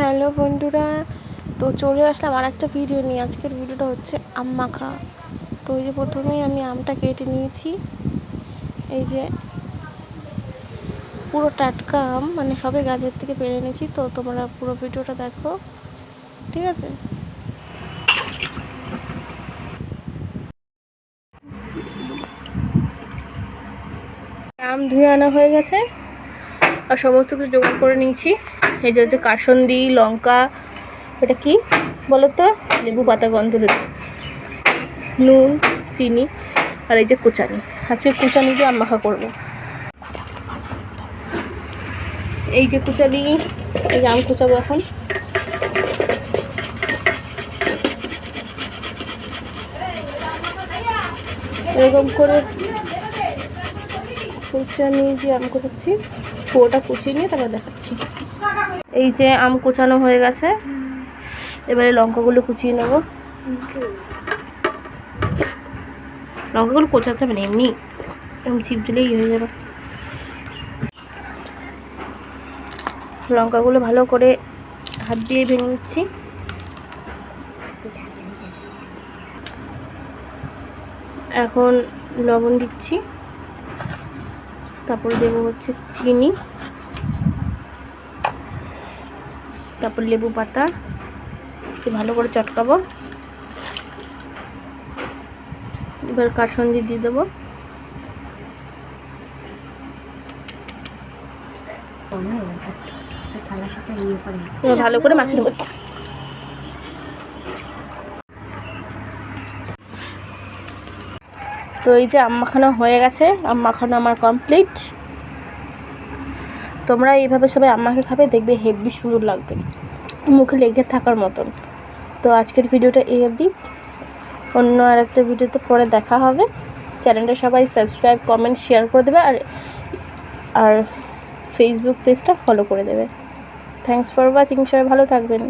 Hello বন্ধুরা, তো চলে আসলাম আর একটা ভিডিও নিয়ে। আজকের ভিডিওটা হচ্ছে আম মাখা। তো এই যে প্রথমেই আমি আমটা কেটে নিয়েছি। এই যে পুরো টাটকা আম, মানে সবে গাছের থেকে পেরে নিয়েছি। তো তোমরা পুরো ভিডিওটা দেখো, ঠিক আছে? আম ধুয়ে আনা হয়ে গেছে আর সমস্ত কিছু জোগাড় করে নিয়েছি। এই যে হচ্ছে কাসন্দি, লঙ্কা, এটা কি বলো তো, লেবু পাতা, গন্ধরাজ, নুন, চিনি, আর এই যে কুচানি। আজকে কুচানি দিয়ে আম মাখা করবো। এই যে কুচানি, এই যে আম কুচাবো এখন। এরকম করে কুচানি দিয়ে আম কুচাচ্ছি, পুরোটা কুচিয়ে নিয়ে তারপর দেখাচ্ছি। এই যে আম কুচানো হয়ে গেছে, এবারে লঙ্কাগুলো কুচিয়ে নেব। লঙ্কাগুলো কোচাতে হবে না, এমনি এরকম চিপ দিলেই হয়ে যাবে। লঙ্কাগুলো ভালো করে হাত দিয়ে ভেঙে নিচ্ছি। এখন লবণ দিচ্ছি, তারপর দেবো হচ্ছে চিনি, তারপর লেবু পাতা, ভালো করে চটকাবো। এবার কাসন্দি দিয়ে দেবো। ভালো করে মাখিয়ে নেবো। তো এই যে আম মাখানো হয়ে গেছে, আম মাখানো আমার কমপ্লিট। তোমরা এইভাবে সবাই আম মাখে খাবে, দেখবে হেভি সুন্দর লাগবে, মুখে লেগে থাকার মতন। তো আজকের ভিডিওটা এই অবধি, অন্য আর একটা ভিডিওতে পরে দেখা হবে। চ্যানেলটা সবাই সাবস্ক্রাইব, কমেন্ট, শেয়ার করে দেবে, আর ফেসবুক পেজটা ফলো করে দেবে। Thanks for watching. সবাই ভালো থাকবেন।